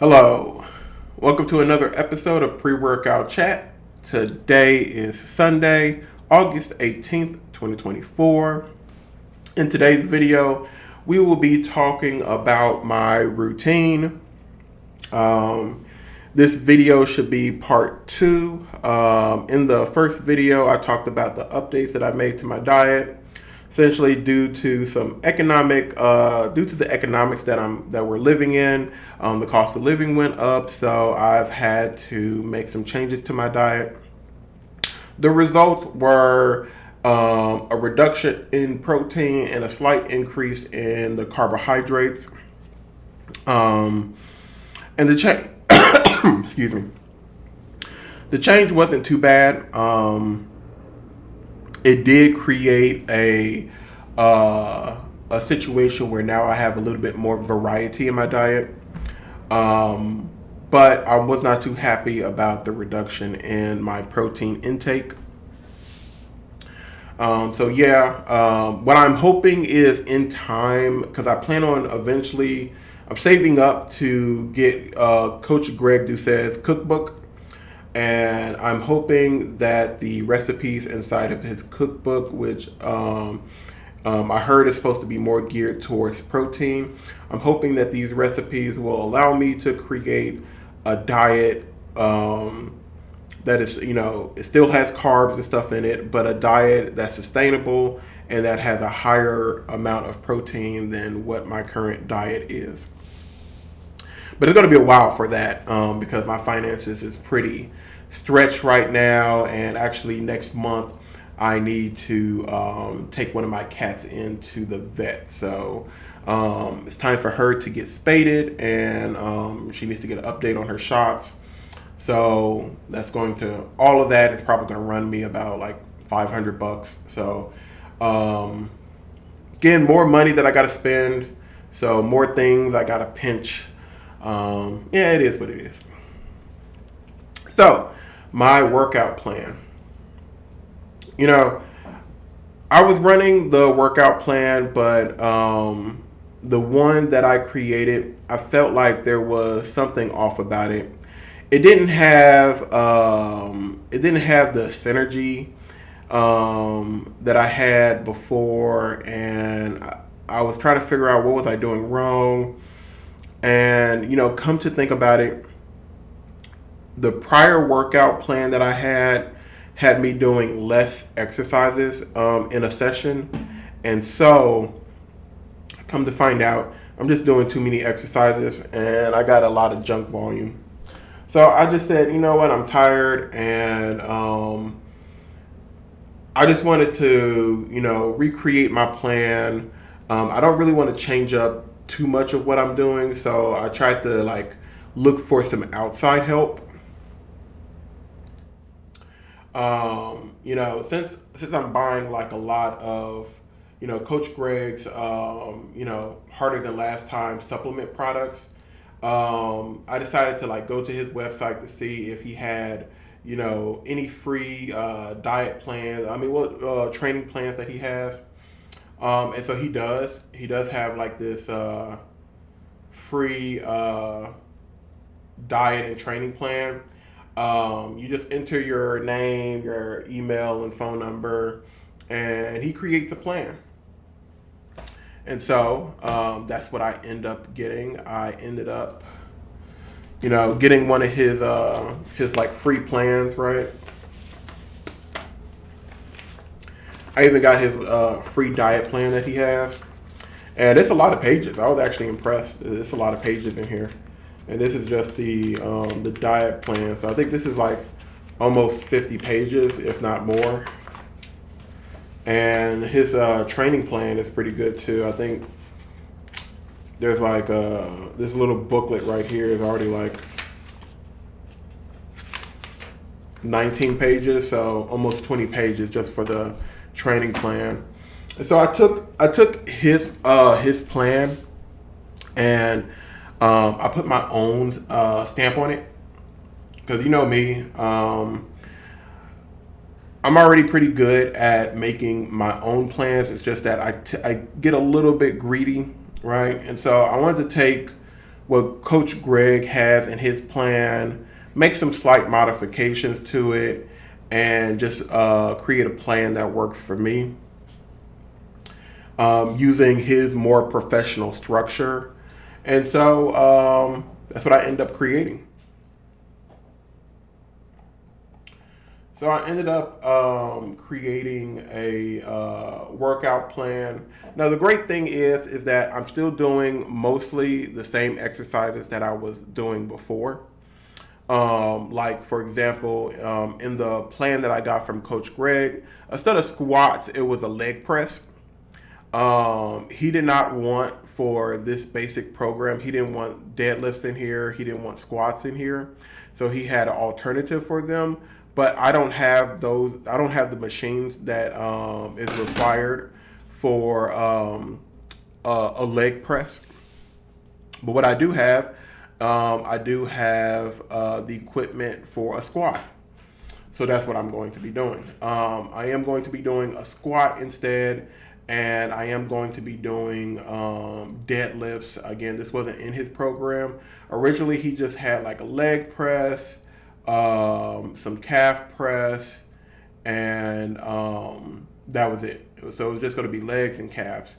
Hello, welcome to another episode of Pre-Workout Chat. Today is Sunday, August 18th, 2024. In today's video, we will be talking about my routine. This video should be part 2. In the first video, I talked about the updates that I made to my diet. Essentially, due to the economics that we're living in, the cost of living went up, so I've had to make some changes to my diet. The results were a reduction in protein and a slight increase in the carbohydrates. And the change, excuse me, the change wasn't too bad. It did create a situation where now I have a little bit more variety in my diet. But I was not too happy about the reduction in my protein intake. What I'm hoping is in time, because I plan on eventually, I'm saving up to get Coach Greg Doucet's cookbook. And I'm hoping that the recipes inside of his cookbook, which I heard is supposed to be more geared towards protein, I'm hoping that these recipes will allow me to create a diet that is, it still has carbs and stuff in it, but a diet that's sustainable and that has a higher amount of protein than what my current diet is. But it's going to be a while for that because my finances is pretty stretched right now, and actually next month I need to take one of my cats into the vet. So it's time for her to get spaded, and she needs to get an update on her shots. So all of that is probably going to run me about like $500. So again, more money that I got to spend. So more things I got to pinch. It is what it is. So, my workout plan. I was running the workout plan, but the one that I created, I felt like there was something off about it. It didn't have the synergy that I had before, and I was trying to figure out what was I doing wrong. And, come to think about it, the prior workout plan that I had me doing less exercises in a session. And so, come to find out, I'm just doing too many exercises and I got a lot of junk volume. So I just said, you know what, I'm tired, and I just wanted to, recreate my plan. I don't really want to change up too much of what I'm doing, so I tried to look for some outside help. Since I'm buying a lot of Coach Greg's harder than last time supplement products, I decided to go to his website to see if he had any free diet plans. Training plans that he has. And so he does have this free diet and training plan. You just enter your name, your email, and phone number, and he creates a plan. And so that's what I end up getting. I ended up, getting one of his free plans, right? I even got his free diet plan that he has. And it's a lot of pages. I was actually impressed. There's a lot of pages in here. And this is just the diet plan. So I think this is almost 50 pages, if not more. And his training plan is pretty good too. I think there's this little booklet right here is already 19 pages. So almost 20 pages just for the training plan. And so I took his plan, and I put my own stamp on it, because me, I'm already pretty good at making my own plans. It's just that I get a little bit greedy, right? And so I wanted to take what Coach Greg has in his plan, make some slight modifications to it, and just create a plan that works for me, using his more professional structure. And so that's what I end up creating. So I ended up creating a workout plan. Now the great thing is that I'm still doing mostly the same exercises that I was doing before. Like for example, in the plan that I got from Coach Greg, instead of squats, it was a leg press. He did not want, for this basic program, he didn't want deadlifts in here. He didn't want squats in here. So he had an alternative for them. But I don't have those. I don't have the machines that is required for a leg press. But what I do have, the equipment for a squat. So that's what I'm going to be doing. I am going to be doing a squat instead, and I am going to be doing deadlifts. Again, this wasn't in his program. Originally, he just had like a leg press, some calf press, and that was it. So it was just going to be legs and calves.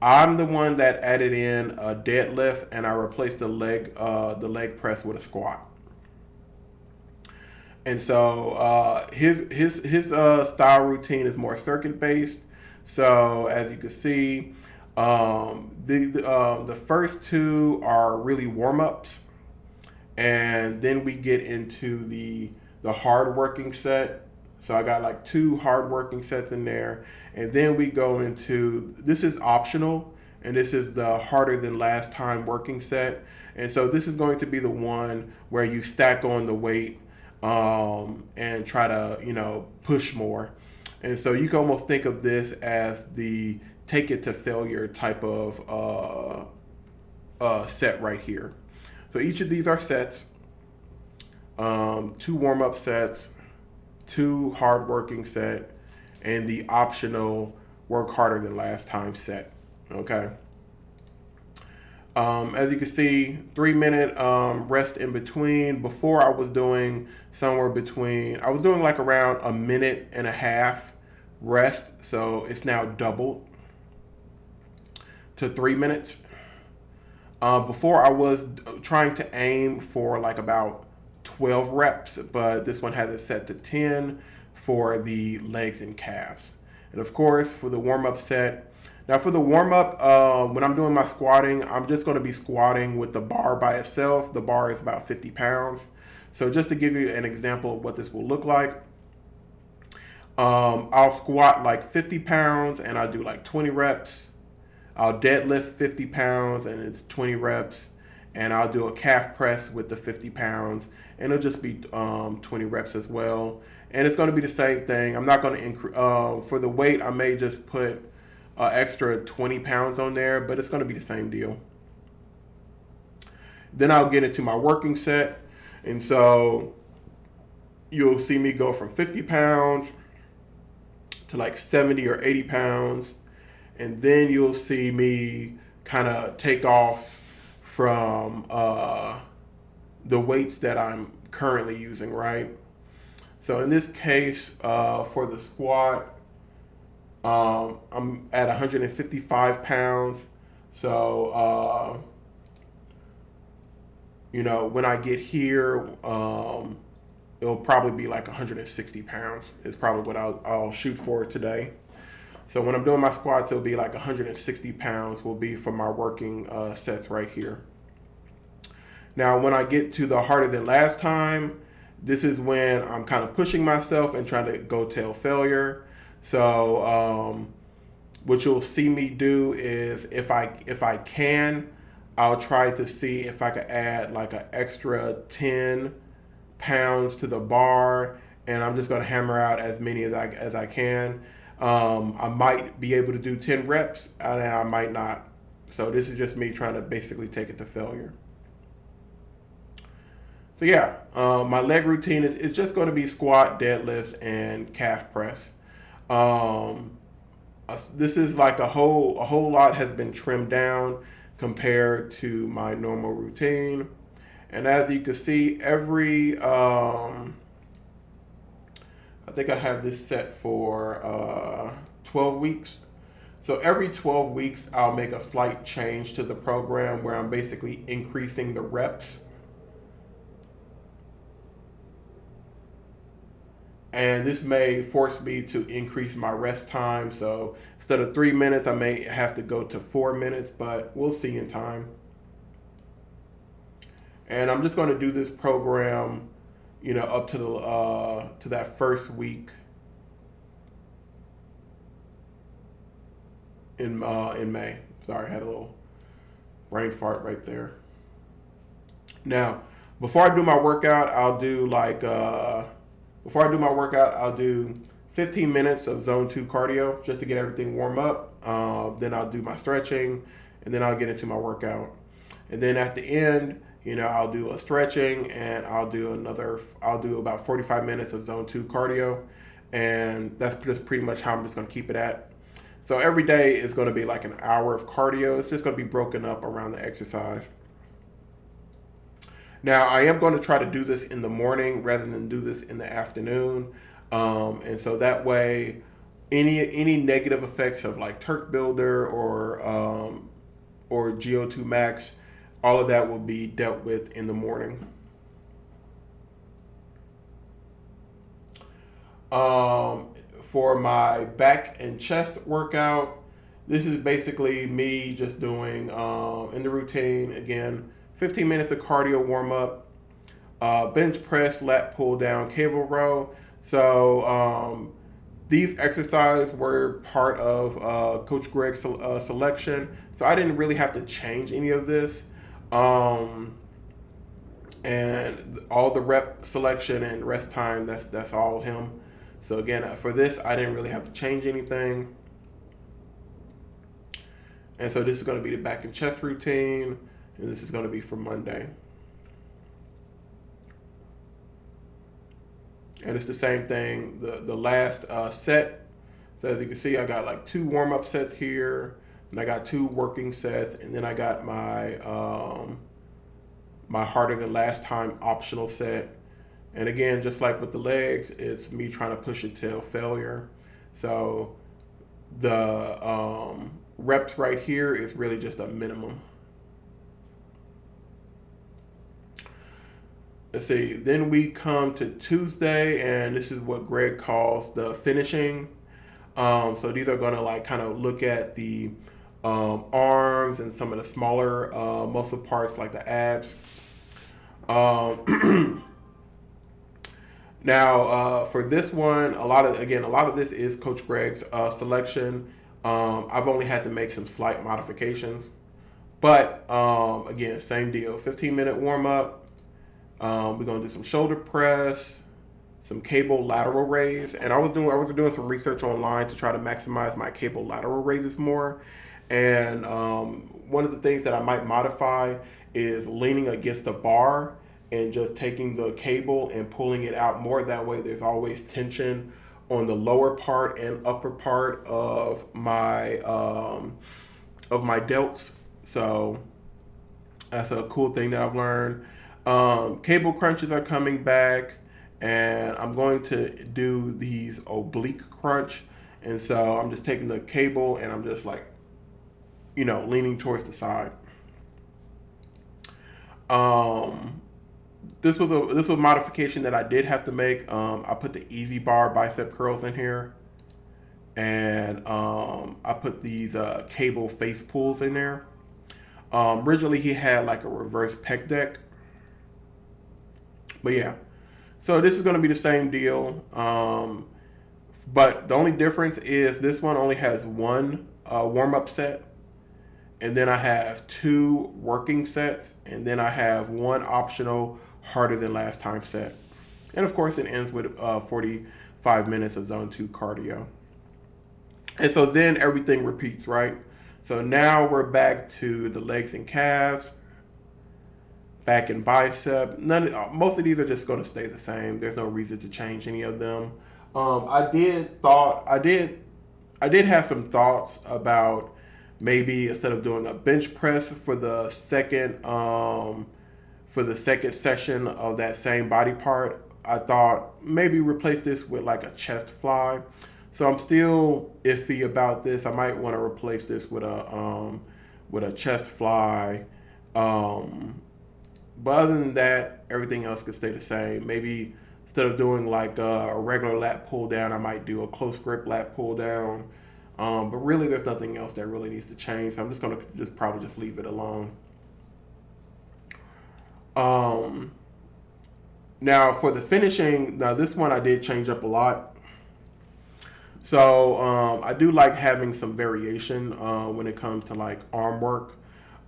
I'm the one that added in a deadlift, and I replaced the leg press with a squat. And so his style routine is more circuit based. So as you can see, the first two are really warm ups, and then we get into the hard working set. So I got like 2 hard working sets in there, and then we go into, this is optional, and this is the harder than last time working set. And so this is going to be the one where you stack on the weight and try to push more. And so you can almost think of this as the take it to failure type of set right here. So each of these are sets, 2 warm-up sets, 2 hard working set, and the optional work harder than last time set. Okay. As you can see, 3-minute rest in between. Before I was doing I was doing like around a minute and a half rest. So it's now doubled to 3 minutes. Before I was trying to aim for like about 12 reps, but this one has it set to 10 for the legs and calves. And of course, for the warm-up set, now for the warm-up, when I'm doing my squatting, I'm just going to be squatting with the bar by itself. The bar is about 50 pounds. So just to give you an example of what this will look like, I'll squat like 50 pounds and I'll do like 20 reps. I'll deadlift 50 pounds and it's 20 reps. And I'll do a calf press with the 50 pounds, and it'll just be 20 reps as well. And it's going to be the same thing. I'm not going to increase, for the weight, I may just put extra 20 pounds on there, but it's going to be the same deal. Then I'll get into my working set. And so you'll see me go from 50 pounds to like 70 or 80 pounds. And then you'll see me kind of take off from the weights that I'm currently using, right? So in this case, for the squat, I'm at 155 pounds. So, when I get here, it'll probably be like 160 pounds is probably what I'll shoot for today. So when I'm doing my squats, it'll be like 160 pounds will be for my working sets right here. Now, when I get to the harder than last time, this is when I'm kind of pushing myself and trying to go till failure. So what you'll see me do is if I can, I'll try to see if I could add like an extra 10 pounds to the bar, and I'm just going to hammer out as many as I can. I might be able to do 10 reps, and I might not. So this is just me trying to basically take it to failure. So yeah, my leg routine is just going to be squat, deadlifts, and calf press. This is like a whole lot has been trimmed down compared to my normal routine. And as you can see, I think I have this set for 12 weeks. So every 12 weeks, I'll make a slight change to the program where I'm basically increasing the reps. And this may force me to increase my rest time. So instead of 3 minutes, I may have to go to 4 minutes, but we'll see in time. And I'm just going to do this program, up to that first week in May. Sorry, I had a little brain fart right there. Now, before I do my workout, I'll do 15 minutes of zone 2 cardio just to get everything warm up. Then I'll do my stretching, and then I'll get into my workout. And then at the end, I'll do a stretching, and I'll do about 45 minutes of zone 2 cardio. And that's just pretty much how I'm just going to keep it at. So every day is going to be like an hour of cardio. It's just going to be broken up around the exercise. Now, I am going to try to do this in the morning rather than do this in the afternoon. And so that way, any negative effects of like Turk Builder or GO2 Max, all of that will be dealt with in the morning. For my back and chest workout, this is basically me just doing in the routine again. 15 minutes of cardio warm up, bench press, lat pull down, cable row. So these exercises were part of Coach Greg's selection. So I didn't really have to change any of this. And all the rep selection and rest time, that's all him. So again, for this, I didn't really have to change anything. And so this is going to be the back and chest routine. And this is going to be for Monday. And it's the same thing, the last set. So as you can see, I got like 2 warm-up sets here, and I got 2 working sets, and then I got my my harder than last time optional set. And again, just like with the legs, it's me trying to push it till failure. So the reps right here is really just a minimum. Let's see, then we come to Tuesday, and this is what Greg calls the finishing. So these are going to like kind of look at the arms and some of the smaller muscle parts like the abs. Now, for this one, a lot of this is Coach Greg's selection. I've only had to make some slight modifications, but again, same deal. 15-minute warm up. We're gonna do some shoulder press, some cable lateral raise, and I was doing some research online to try to maximize my cable lateral raises more. And one of the things that I might modify is leaning against a bar and just taking the cable and pulling it out more. That way, there's always tension on the lower part and upper part of my delts. So that's a cool thing that I've learned. Cable crunches are coming back, and I'm going to do these oblique crunch. And so I'm just taking the cable and I'm just like, leaning towards the side. This was a modification that I did have to make. I put the easy bar bicep curls in here, and I put these cable face pulls in there. Originally he had like a reverse pec deck. But yeah, so this is going to be the same deal. But the only difference is this one only has 1 warm-up set. And then I have 2 working sets. And then I have 1 optional harder than last time set. And of course, it ends with 45 minutes of zone 2 cardio. And so then everything repeats, right? So now we're back to the legs and calves. Back and bicep. Most of these are just going to stay the same. There's no reason to change any of them. I did have some thoughts about maybe instead of doing a bench press for the second session of that same body part, I thought maybe replace this with like a chest fly. So I'm still iffy about this. I might want to replace this with a chest fly. But other than that, everything else could stay the same. Maybe instead of doing like a regular lat pull down, I might do a close grip lat pull down. But really, there's nothing else that really needs to change. So I'm just gonna probably just leave it alone. Now for the finishing, now this one I did change up a lot. So I do like having some variation when it comes to like arm work.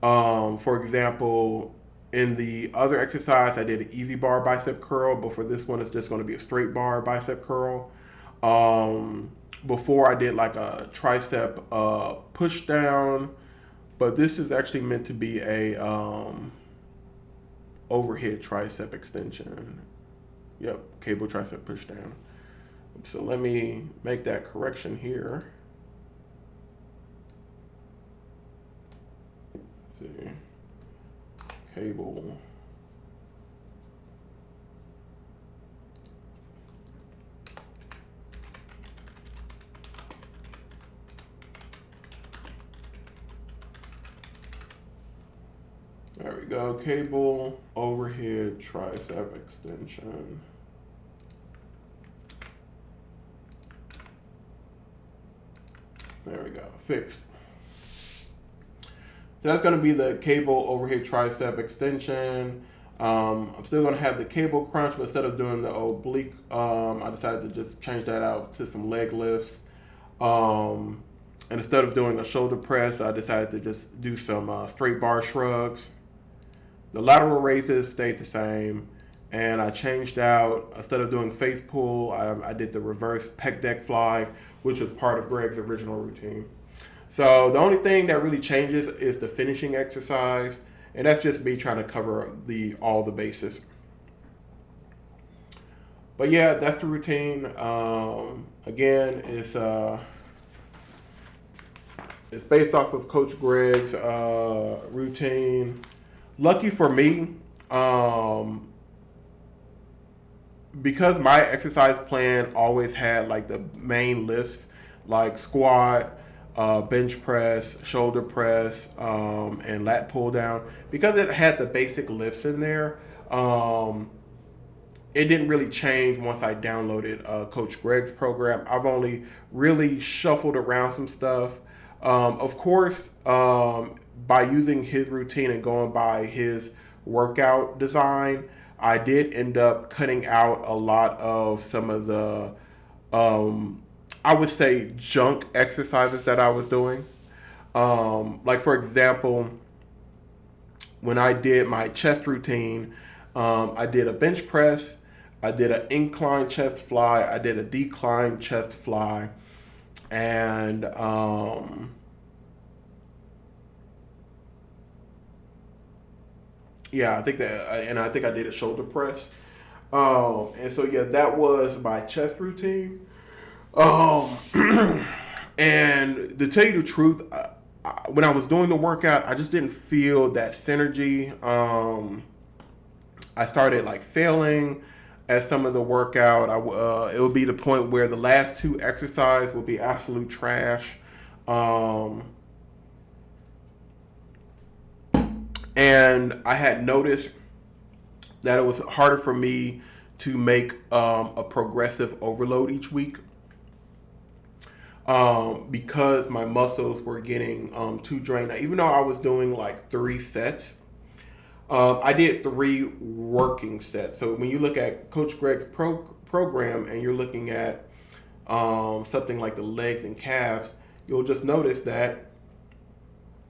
For example, in the other exercise, I did an easy bar bicep curl, but for this one, it's just going to be a straight bar bicep curl. Before I did like a tricep push down, but this is actually meant to be a overhead tricep extension. Yep, cable tricep push down. So let me make that correction here. Let's see, cable. There we go, cable overhead tricep extension. There we go, fixed. So that's going to be the cable overhead tricep extension. I'm still going to have the cable crunch, but instead of doing the oblique, I decided to just change that out to some leg lifts. And instead of doing a shoulder press, I decided to just do some straight bar shrugs. The lateral raises stayed the same. And I changed out, instead of doing face pull, I did the reverse pec deck fly, which was part of Greg's original routine. So the only thing that really changes is the finishing exercise, and that's just me trying to cover all the bases. But yeah, that's the routine. Again, it's based off of Coach Greg's routine. Lucky for me, because my exercise plan always had like the main lifts, like squat, bench press, shoulder press, and lat pull down. Because it had the basic lifts in there, it didn't really change once I downloaded Coach Greg's program. I've only really shuffled around some stuff. Of course, by using his routine and going by his workout design, I did end up cutting out a lot of some of the, I would say, junk exercises that I was doing. Like, for example, when I did my chest routine, I did a bench press, I did an incline chest fly, I did a decline chest fly, and yeah, I think I did a shoulder press. And so yeah, that was my chest routine. And to tell you the truth, when I was doing the workout, I just didn't feel that synergy. I started like failing at some of the workout. It would be the point where the last two exercises would be absolute trash. And I had noticed that it was harder for me to make a progressive overload each week because my muscles were getting too drained. Now, even though I was doing like 3 sets, I did 3 working sets. So when you look at Coach Greg's program and you're looking at something like the legs and calves, you'll just notice that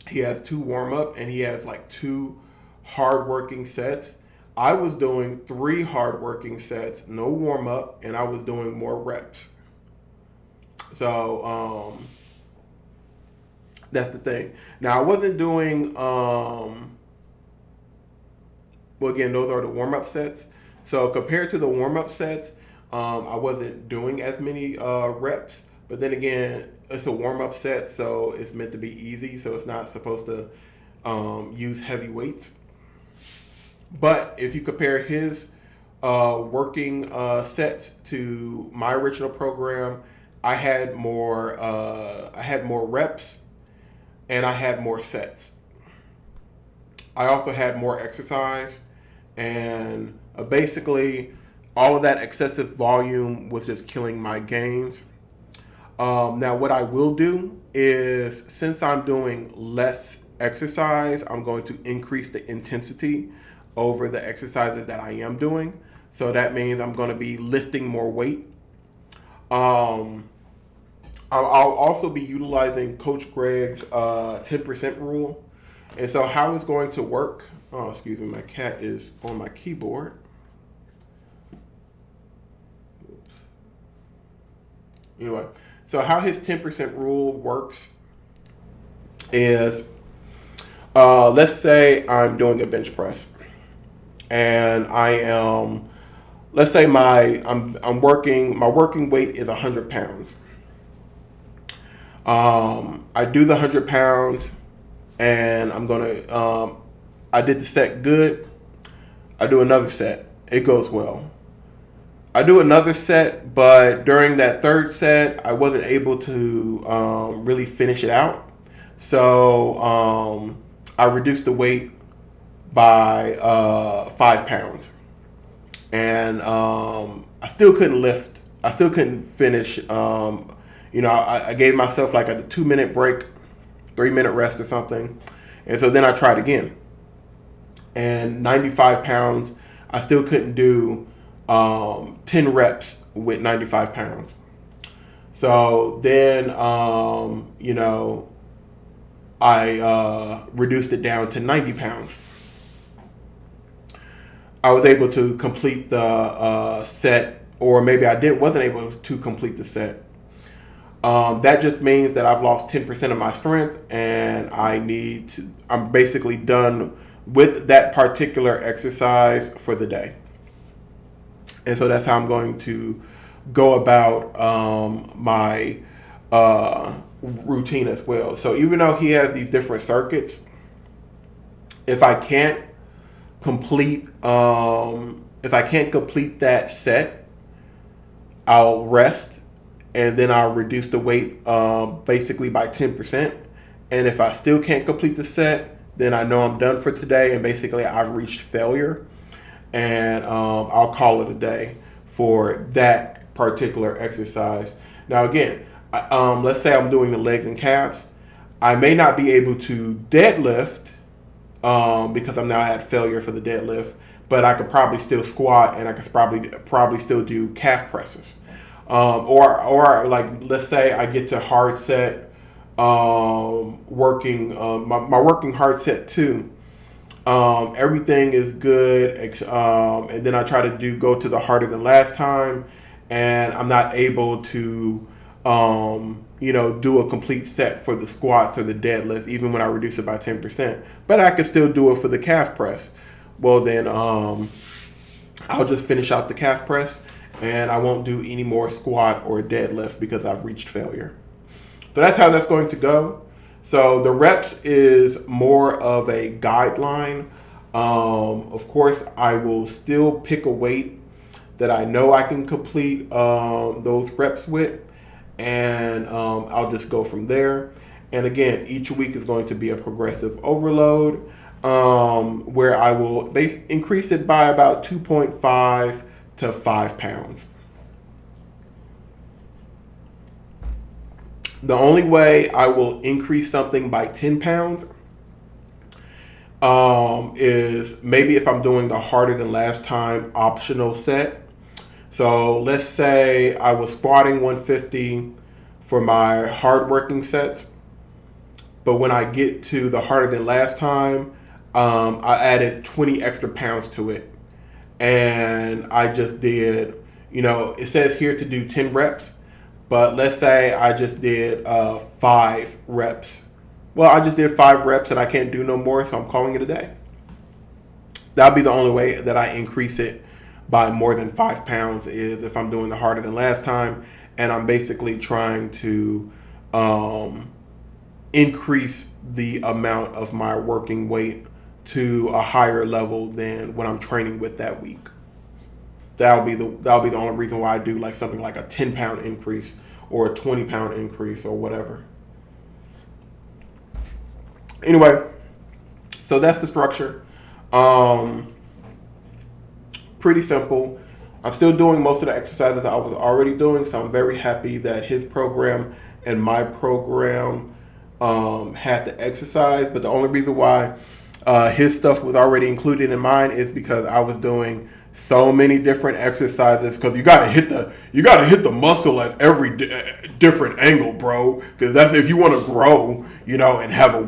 he has 2 warm up and he has like 2 hard working sets. I was doing 3 hard working sets, no warm up, and I was doing more reps. So that's the thing. Now I wasn't doing well, again, those are the warm up sets. So compared to the warm up sets, I wasn't doing as many reps, But then again, it's a warm up set, so it's meant to be easy. So it's not supposed to use heavy weights. But if you compare his working sets to my original program, I had more. I had more reps, and I had more sets. I also had more exercise, and basically, all of that excessive volume was just killing my gains. Now, what I will do is, since I'm doing less exercise, I'm going to increase the intensity over the exercises that I am doing. So that means I'm going to be lifting more weight. Um, I'll also be utilizing Coach Greg's 10% rule. And so, how it's going to work, oh, excuse me, my cat is on my keyboard. Anyway, so how his 10% rule works is, let's say I'm doing a bench press, and I am, let's say I'm working, my working weight is 100 pounds. I do the 100 pounds, and I did the set good. I do another set. It goes well. I do another set, but during that third set, I wasn't able to really finish it out. So I reduced the weight by 5 pounds, and I still couldn't lift. I still couldn't finish. I gave myself like a 2 minute break, 3 minute rest or something, and so then I tried again. And 95 pounds, I still couldn't do 10 reps with 95 pounds. So then, I reduced it down to 90 pounds. I was able to complete the set, or maybe wasn't able to complete the set. That just means that I've lost 10% of my strength, and I'm basically done with that particular exercise for the day. And so that's how I'm going to go about my routine as well. So even though he has these different circuits, if I can't complete that set, I'll rest, and then I'll reduce the weight basically by 10%. And if I still can't complete the set, then I know I'm done for today, and basically I've reached failure, and I'll call it a day for that particular exercise. Now again, let's say I'm doing the legs and calves. I may not be able to deadlift because I'm now at failure for the deadlift, but I could probably still squat, and I could probably still do calf presses. Or like, let's say I get to hard set, working my working hard set 2. Everything is good, and then I try to go to the harder than last time, and I'm not able to do a complete set for the squats or the deadlifts, even when I reduce it by 10%. But I can still do it for the calf press. Well, then I'll just finish out the calf press, and I won't do any more squat or deadlift because I've reached failure. So that's how that's going to go. So the reps is more of a guideline. Of course, I will still pick a weight that I know I can complete those reps with, and I'll just go from there. And again, each week is going to be a progressive overload, where I will increase it by about 2.5 to 5 pounds. The only way I will increase something by 10 pounds is maybe if I'm doing the harder than last time optional set. So let's say I was squatting 150 for my hard working sets, but when I get to the harder than last time, I added 20 extra pounds to it. And I just did, it says here to do 10 reps. But let's say I just did 5 reps. Well, I just did 5 reps and I can't do no more, so I'm calling it a day. That'll be the only way that I increase it by more than 5 pounds, is if I'm doing the harder than last time and I'm basically trying to increase the amount of my working weight to a higher level than what I'm training with that week. That'll be the only reason why I do like something like a 10 pound increase or a 20 pound increase or whatever. Anyway, so that's the structure. Um, Pretty simple. I'm still doing most of the exercises I was already doing, so I'm very happy that his program and my program had the exercise. But the only reason why his stuff was already included in mine is because I was doing so many different exercises. Because you gotta hit the muscle at every different angle, bro. Because that's if you want to grow, and have a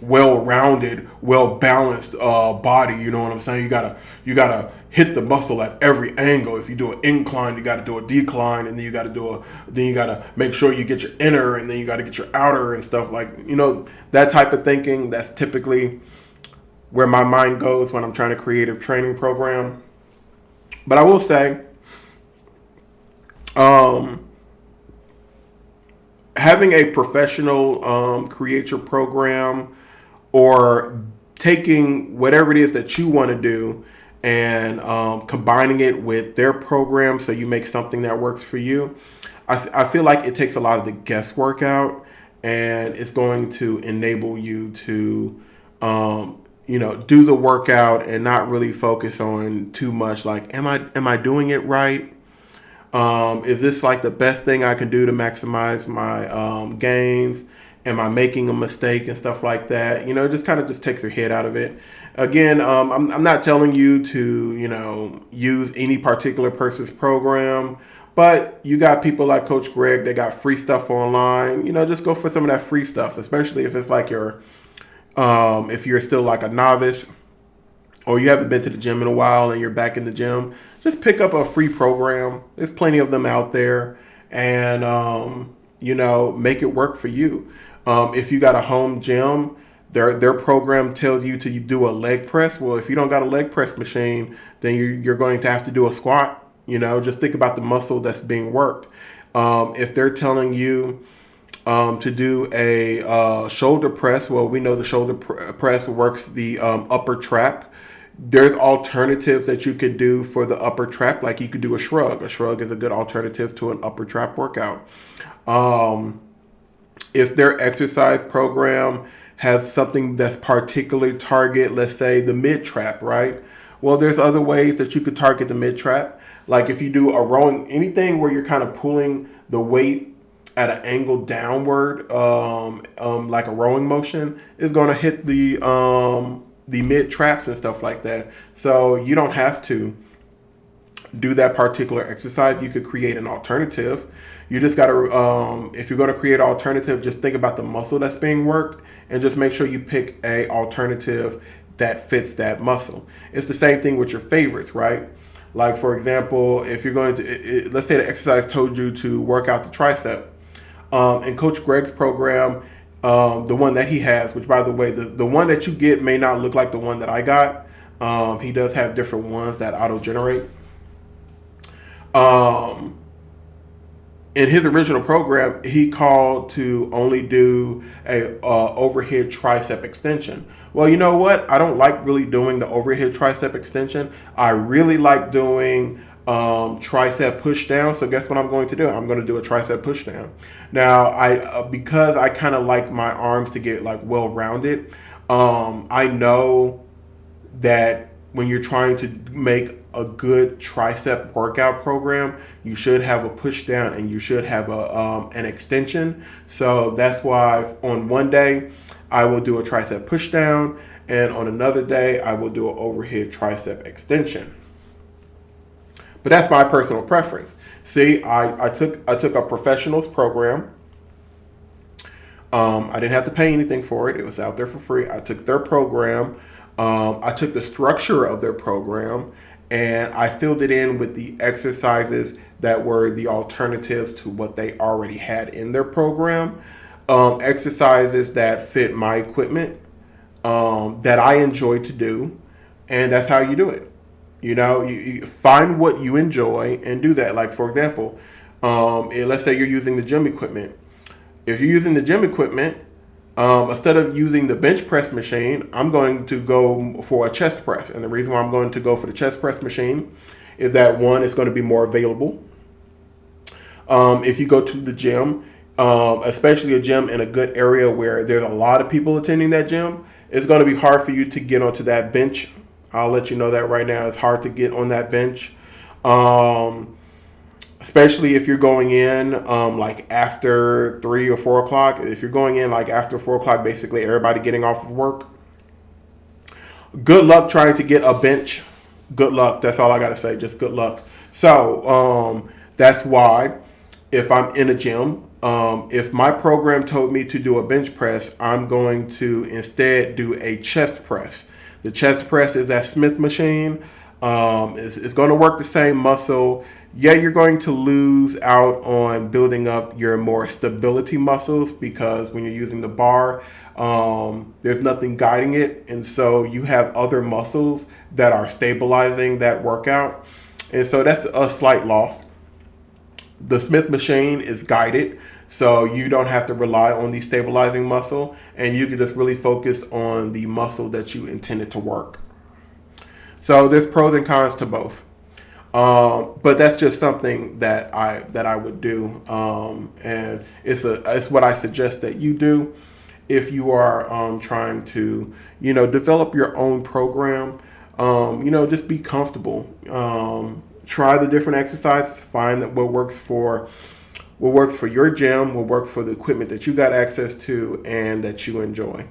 well-rounded, well-balanced body. You know what I'm saying? You gotta hit the muscle at every angle. If you do an incline, you got to do a decline, and then you got to make sure you get your inner, and then you got to get your outer and stuff that type of thinking. That's typically where my mind goes when I'm trying to create a training program. But I will say, having a professional create your program, or taking whatever it is that you want to do and combining it with their program so you make something that works for you. I feel like it takes a lot of the guesswork out, and it's going to enable you to, do the workout and not really focus on too much. Like, am I doing it right? Is this like the best thing I can do to maximize my gains? Am I making a mistake and stuff like that? It just kind of just takes your head out of it. Again, I'm not telling you to, use any particular person's program, but you got people like Coach Greg. They got free stuff online. Just go for some of that free stuff, especially if it's like if you're still like a novice, or you haven't been to the gym in a while and you're back in the gym. Just pick up a free program. There's plenty of them out there, and make it work for you. If you got a home gym, their program tells you to do a leg press. Well, if you don't got a leg press machine, then you're going to have to do a squat. Just think about the muscle that's being worked. If they're telling you to do a shoulder press, well, we know the shoulder press works the upper trap. There's alternatives that you could do for the upper trap, like you could do a shrug. A shrug is a good alternative to an upper trap workout. If their exercise program has something that's particularly target, let's say the mid trap, right? Well, there's other ways that you could target the mid trap. Like if you do a rowing, anything where you're kind of pulling the weight at an angle downward, like a rowing motion, is going to hit the mid traps and stuff like that. So you don't have to do that particular exercise. You could create an alternative. You just got to, if you're going to create an alternative, just think about the muscle that's being worked, and just make sure you pick a alternative that fits that muscle. It's the same thing with your favorites, right? Like, for example, if you're going to, let's say the exercise told you to work out the tricep. In Coach Greg's program, the one that he has, which by the way, the one that you get may not look like the one that I got. He does have different ones that auto-generate. In his original program, he called to only do a overhead tricep extension. Well, you know what? I don't like really doing the overhead tricep extension. I really like doing tricep push down. So guess what I'm going to do? I'm going to do a tricep push down. Now, because I kind of like my arms to get like well rounded. I know that when you're trying to make a good tricep workout program, you should have a push down and you should have an extension. So that's why on one day I will do a tricep push down, and on another day I will do an overhead tricep extension. But that's my personal preference. See, I took a professionals program. I didn't have to pay anything for it. It was out there for free. I took their program. I took the structure of their program, and I filled it in with the exercises that were the alternatives to what they already had in their program. Exercises that fit my equipment, that I enjoy to do, and that's how you do it. You find what you enjoy and do that. Like, for example, Let's say you're using the gym equipment. If you're using the gym equipment, instead of using the bench press machine, I'm going to go for a chest press. And the reason why I'm going to go for the chest press machine is that one, it's going to be more available. If you go to the gym, especially a gym in a good area where there's a lot of people attending that gym, it's going to be hard for you to get onto that bench. I'll let you know that right now. It's hard to get on that bench. Especially if you're going in like after 3 or 4 o'clock. If you're going in like after 4 o'clock, basically everybody getting off of work. Good luck trying to get a bench. Good luck. That's all I got to say. Just good luck. So that's why if I'm in a gym, if my program told me to do a bench press, I'm going to instead do a chest press. The chest press is that Smith machine. It's going to work the same muscle. Yeah, you're going to lose out on building up your more stability muscles because when you're using the bar, there's nothing guiding it. And so you have other muscles that are stabilizing that workout. And so that's a slight loss. The Smith machine is guided, so you don't have to rely on the stabilizing muscle, and you can just really focus on the muscle that you intended to work. So there's pros and cons to both. But that's just something that I would do, and it's what I suggest that you do if you are trying to develop your own program. Just be comfortable. Try the different exercises. Find that what works for your gym, what works for the equipment that you got access to, and that you enjoy.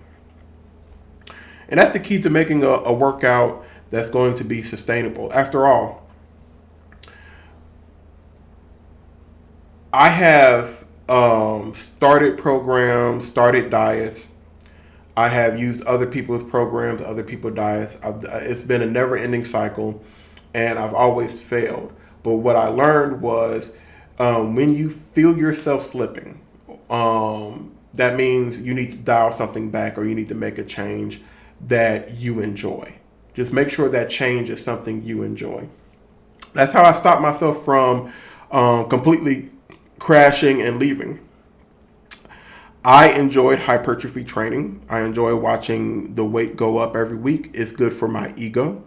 And that's the key to making a workout that's going to be sustainable. After all, I have started programs, started diets. I have used other people's programs, other people's diets. It's been a never-ending cycle, and I've always failed. But what I learned was when you feel yourself slipping, that means you need to dial something back or you need to make a change that you enjoy. Just make sure that change is something you enjoy. That's how I stopped myself from completely crashing and leaving. I enjoyed hypertrophy training. I enjoy watching the weight go up every week. It's good for my ego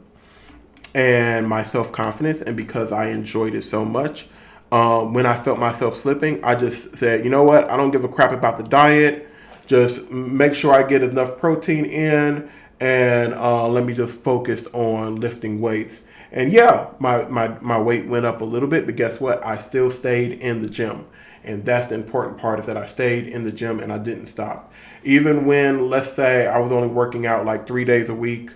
and my self-confidence. And because I enjoyed it so much, when I felt myself slipping, I just said, you know what? I don't give a crap about the diet. Just make sure I get enough protein in, and let me just focus on lifting weights. And yeah, my weight went up a little bit, but guess what? I still stayed in the gym. And that's the important part, is that I stayed in the gym and I didn't stop. Even when, let's say, I was only working out like 3 days a week,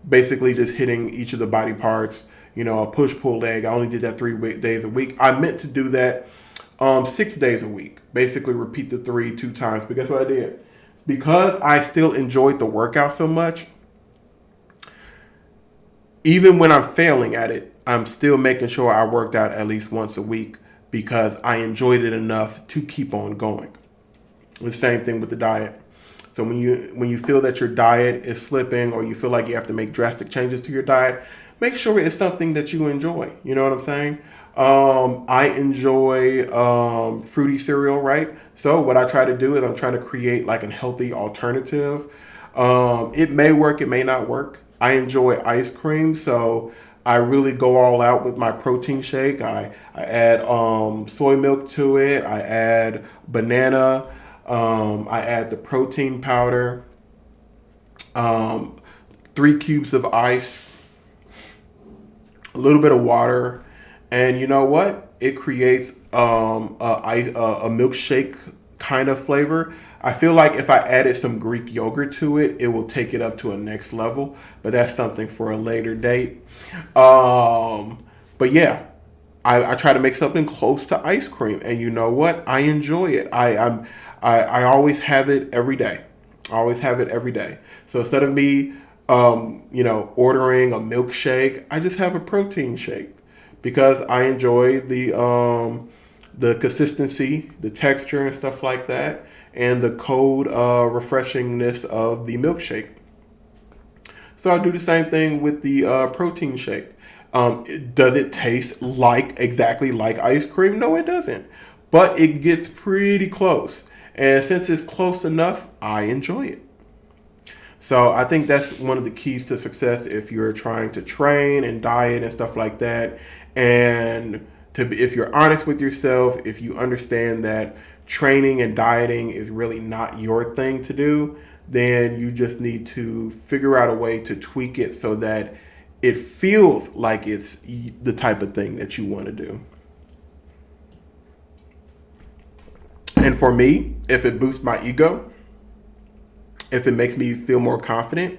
basically just hitting each of the body parts, a push-pull leg. I only did that 3 days a week. I meant to do that 6 days a week. Basically repeat the 2 times. But guess what I did? Because I still enjoyed the workout so much, even when I'm failing at it, I'm still making sure I worked out at least once a week because I enjoyed it enough to keep on going. The same thing with the diet. So when you feel that your diet is slipping or you feel like you have to make drastic changes to your diet, make sure it's something that you enjoy. You know what I'm saying? I enjoy fruity cereal, right? So what I try to do is I'm trying to create like a healthy alternative. It may work, it may not work. I enjoy ice cream, so I really go all out with my protein shake. I add soy milk to it. I add banana. I add the protein powder. 3 cubes of ice. A little bit of water. And you know what? It creates a milkshake kind of flavor. I feel like if I added some Greek yogurt to it, it will take it up to a next level. But that's something for a later date. But yeah, I try to make something close to ice cream, and you know what? I enjoy it. I always have it every day. I always have it every day. So instead of me, ordering a milkshake, I just have a protein shake because I enjoy the consistency, the texture, and stuff like that, and the cold refreshingness of the milkshake. So I do the same thing with the protein shake. Does it taste exactly like ice cream? No, it doesn't. but it gets pretty close. And since it's close enough, I enjoy it. So I think that's one of the keys to success if you're trying to train and diet and stuff like that. And if you're honest with yourself, if you understand that training and dieting is really not your thing to do, then you just need to figure out a way to tweak it so that it feels like it's the type of thing that you want to do. And for me, if it boosts my ego, if it makes me feel more confident,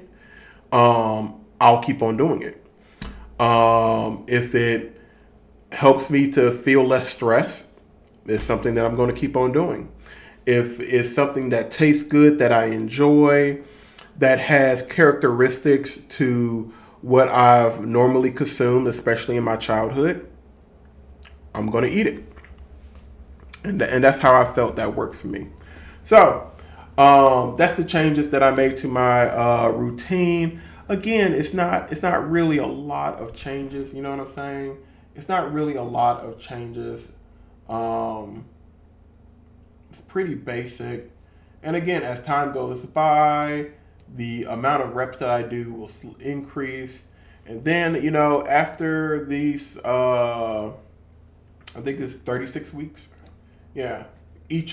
I'll keep on doing it. If it helps me to feel less stress, it's something that I'm going to keep on doing. If it's something that tastes good, that I enjoy, that has characteristics to what I've normally consumed, especially in my childhood, I'm going to eat it. And that's how I felt that worked for me. So that's the changes that I made to my routine. Again, it's not really a lot of changes. You know what I'm saying? It's not really a lot of changes. It's pretty basic. And again, as time goes by, the amount of reps that I do will increase. And then, after these, I think it's 36 weeks. Yeah, each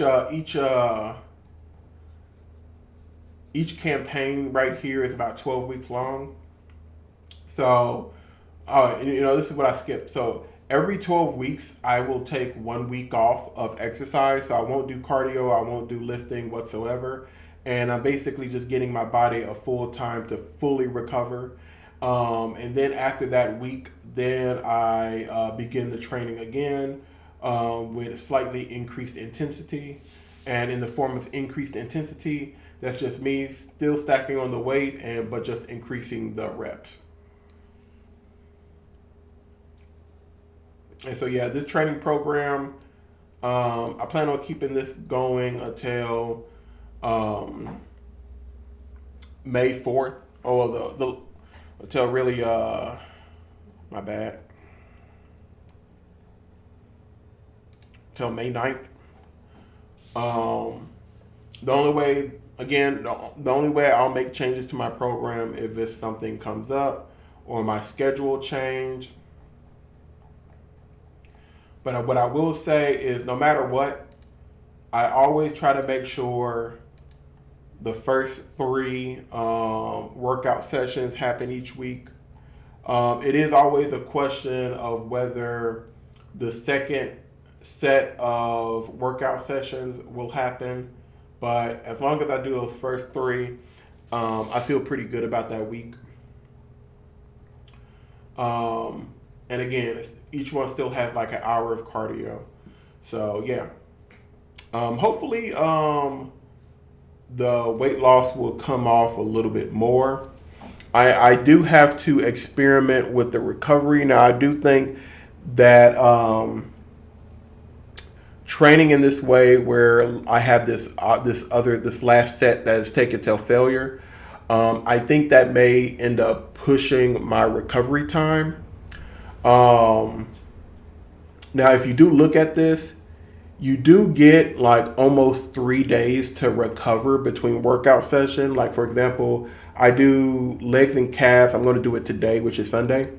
campaign right here is about 12 weeks long. So, this is what I skipped. So every 12 weeks, I will take 1 week off of exercise. So I won't do cardio, I won't do lifting whatsoever, and I'm basically just getting my body a full time to fully recover. And then after that week, then I begin the training again. With slightly increased intensity. And in the form of increased intensity, that's just me still stacking on the weight but just increasing the reps. And so this training program, I plan on keeping this going until May 4th. Until really my bad. Till May 9th. The only way I'll make changes to my program if something comes up or my schedule change. But what I will say is no matter what, I always try to make sure the first 3 workout sessions happen each week. It is always a question of whether the second set of workout sessions will happen, but as long as I do those first 3, I feel pretty good about that week. And again, each one still has like an hour of cardio. So hopefully the weight loss will come off a little bit more. I do have to experiment with the recovery. Now I do think that training in this way, where I have this last set that is taken till failure, I think that may end up pushing my recovery time. Now, if you do look at this, you do get like almost 3 days to recover between workout session. Like for example, I do legs and calves. I'm going to do it today, which is Sunday.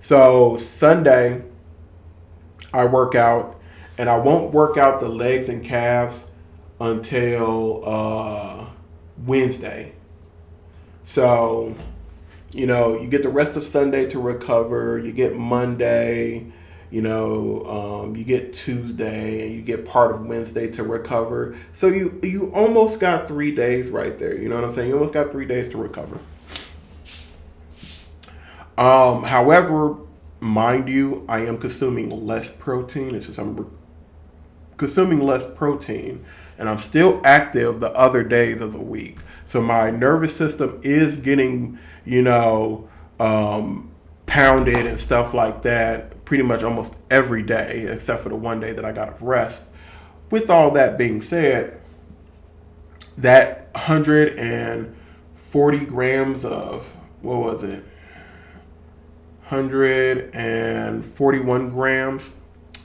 So Sunday, I work out. And I won't work out the legs and calves until Wednesday. So, you get the rest of Sunday to recover. You get Monday, you get Tuesday, and you get part of Wednesday to recover. So you almost got 3 days right there. You know what I'm saying? You almost got 3 days to recover. However, mind you, I am consuming less protein. It's just I'm consuming less protein, and I'm still active the other days of the week. So my nervous system is getting, pounded and stuff like that pretty much almost every day, except for the 1 day that I got of rest. With all that being said, that 140 grams of, 141 grams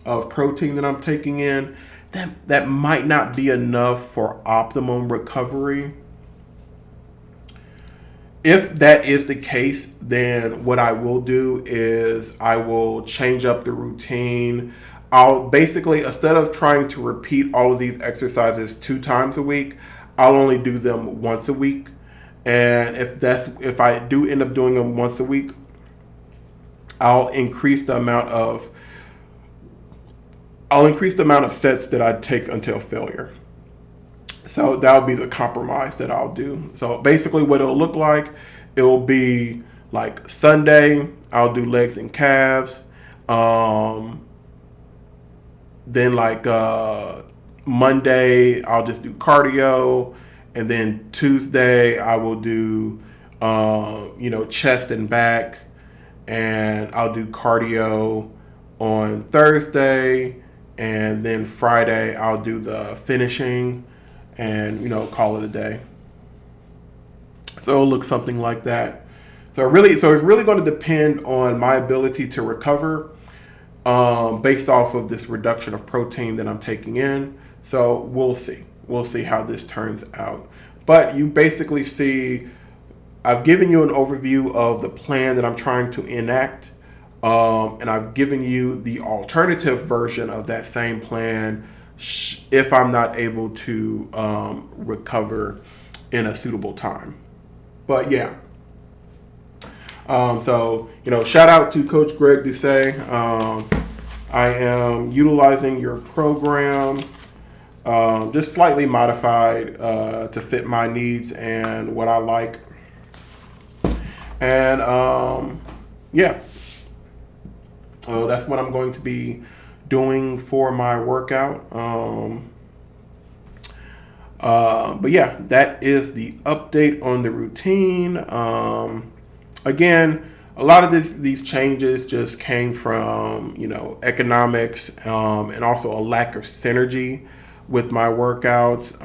of protein that I'm taking in that might not be enough for optimum recovery. If that is the case, then what I will do is I will change up the routine. I'll basically, instead of trying to repeat all of these exercises 2 times a week, I'll only do them once a week. And if I do end up doing them once a week, I'll increase the amount of sets that I take until failure. So that'll be the compromise that I'll do. So basically what it'll look like, it'll be like Sunday, I'll do legs and calves. Then like Monday, I'll just do cardio. And then Tuesday, I will do, chest and back. And I'll do cardio on Thursday. And then Friday, I'll do the finishing and, call it a day. So it'll look something like that. So it's really going to depend on my ability to recover based off of this reduction of protein that I'm taking in. So we'll see. We'll see how this turns out. But you basically see, I've given you an overview of the plan that I'm trying to enact. And I've given you the alternative version of that same plan if I'm not able to recover in a suitable time. But yeah. Shout out to Coach Greg Doucet. I am utilizing your program, just slightly modified to fit my needs and what I like. And that's what I'm going to be doing for my workout. But yeah, that is the update on the routine. Again, a lot of these changes just came from, economics, and also a lack of synergy with my workouts.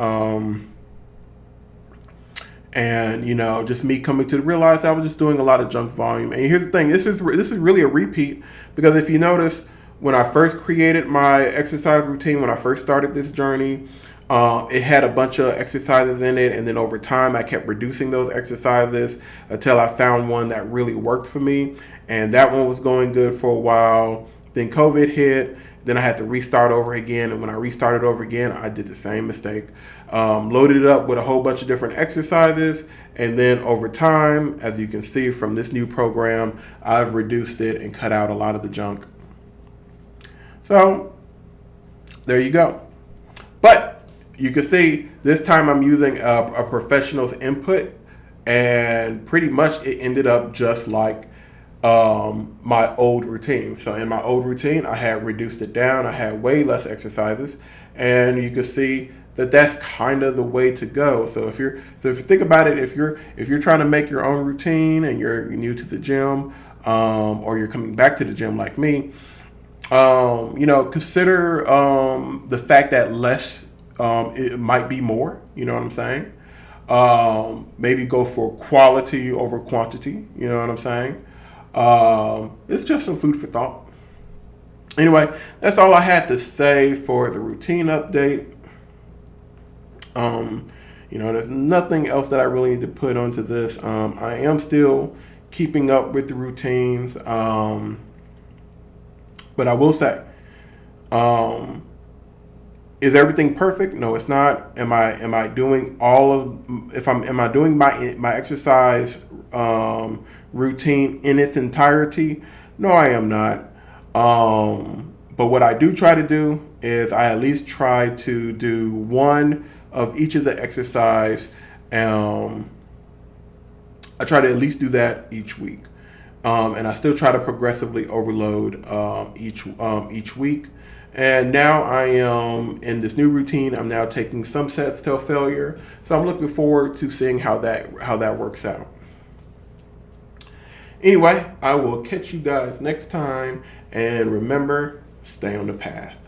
And just me coming to realize I was just doing a lot of junk volume. And here's the thing: this is really a repeat, because if you notice, when I first created my exercise routine, when I first started this journey, it had a bunch of exercises in it, and then over time I kept reducing those exercises until I found one that really worked for me, and that one was going good for a while. Then COVID hit. Then I had to restart over again, and when I restarted over again, I did the same mistake. Loaded it up with a whole bunch of different exercises, and then over time, as you can see from this new program, I've reduced it and cut out a lot of the junk. So there you go. But you can see this time I'm using a professional's input, and pretty much it ended up just like my old routine. So in my old routine, I had reduced it down. I had way less exercises, and you can see that that's kind of the way to go. So if you think about it, if you're trying to make your own routine and you're new to the gym, or you're coming back to the gym like me, consider the fact that less it might be more. You know what I'm saying? Maybe go for quality over quantity. You know what I'm saying? It's just some food for thought. Anyway, that's all I had to say for the routine update. There's nothing else that I really need to put onto this. I am still keeping up with the routines. But I will say, is everything perfect? No, it's not. Am I doing am I doing my exercise routine in its entirety? No, I am not. But what I do try to do is I at least try to do one of each of the exercise. I try to at least do that each week. And I still try to progressively overload each week. And now I am in this new routine. I'm now taking some sets till failure. So I'm looking forward to seeing how that works out. Anyway, I will catch you guys next time. And remember, stay on the path.